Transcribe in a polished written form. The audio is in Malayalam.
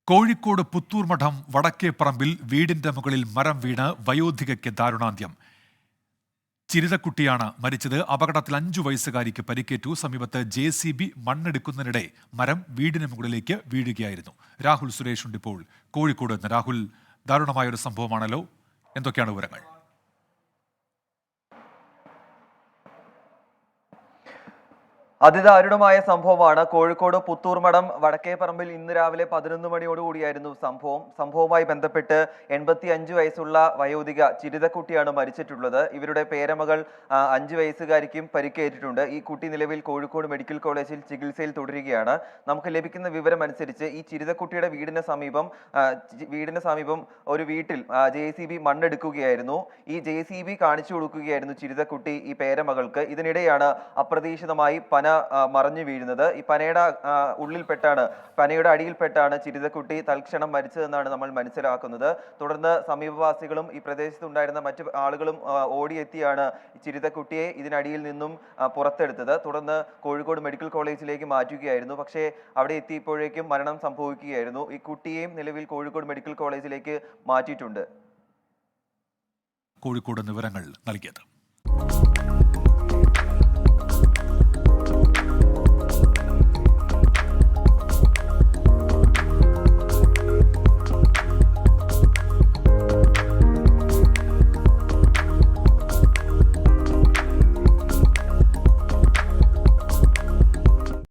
കോഴിക്കോട് പുത്തൂർ മഠം വടക്കേപ്പറമ്പിൽ വീടിന്റെ മുകളിൽ മരം വീണ് വയോധികയ്ക്ക് ദാരുണാന്ത്യം. ചിരിതക്കുട്ടിയാണ് മരിച്ചത്. അപകടത്തിൽ 5 വയസ്സുകാരിക്ക് പരിക്കേറ്റു. സമീപത്ത് JCB മണ്ണെടുക്കുന്നതിനിടെ മരം വീടിന് മുകളിലേക്ക് വീഴുകയായിരുന്നു. രാഹുൽ സുരേഷ് ഉണ്ട് ഇപ്പോൾ കോഴിക്കോട് നിന്ന്. രാഹുൽ, ദാരുണമായൊരു സംഭവമാണല്ലോ, എന്തൊക്കെയാണ് വിവരങ്ങൾ? അതിദാരുണമായ സംഭവമാണ്. കോഴിക്കോട് പുത്തൂർമഠം വടക്കേപ്പറമ്പിൽ ഇന്ന് രാവിലെ 11 മണിയോടുകൂടിയായിരുന്നു സംഭവവുമായി ബന്ധപ്പെട്ട് 85 വയസ്സുള്ള വയോധിക ചിരിതക്കുട്ടിയാണ് മരിച്ചിട്ടുള്ളത്. ഇവരുടെ പേരമകൾ 5 വയസ്സുകാരിക്കും പരിക്കേറ്റിട്ടുണ്ട്. ഈ കുട്ടി നിലവിൽ കോഴിക്കോട് മെഡിക്കൽ കോളേജിൽ ചികിത്സയിൽ തുടരുകയാണ്. നമുക്ക് ലഭിക്കുന്ന വിവരം അനുസരിച്ച് ഈ ചിരിതക്കുട്ടിയുടെ വീടിന് സമീപം ഒരു വീട്ടിൽ JCB മണ്ണെടുക്കുകയായിരുന്നു. ഈ JCB കാണിച്ചു കൊടുക്കുകയായിരുന്നു ചിരിതക്കുട്ടി ഈ പേരമകൾക്ക്. ഇതിനിടെയാണ് അപ്രതീക്ഷിതമായി പന മറിഞ്ഞു വീഴുന്നത്. ഈ പനയുടെ അടിയിൽപ്പെട്ടാണ് ചിരിതക്കുട്ടി തൽക്ഷണം മരിച്ചതെന്നാണ് നമ്മൾ മനസ്സിലാക്കുന്നത്. തുടർന്ന് സമീപവാസികളും ഈ പ്രദേശത്തുണ്ടായിരുന്ന മറ്റു ആളുകളും ഓടിയെത്തിയാണ് ചിരിതക്കുട്ടിയെ ഇതിനടിയിൽ നിന്നും പുറത്തെടുത്തത്. തുടർന്ന് കോഴിക്കോട് മെഡിക്കൽ കോളേജിലേക്ക് മാറ്റുകയായിരുന്നു. പക്ഷേ അവിടെ എത്തിയപ്പോഴേക്കും മരണം സംഭവിക്കുകയായിരുന്നു. ഈ കുട്ടിയെയും നിലവിൽ കോഴിക്കോട് മെഡിക്കൽ കോളേജിലേക്ക് മാറ്റിയിട്ടുണ്ട്. കോഴിക്കോട് വിവരങ്ങൾ നൽകിയത്.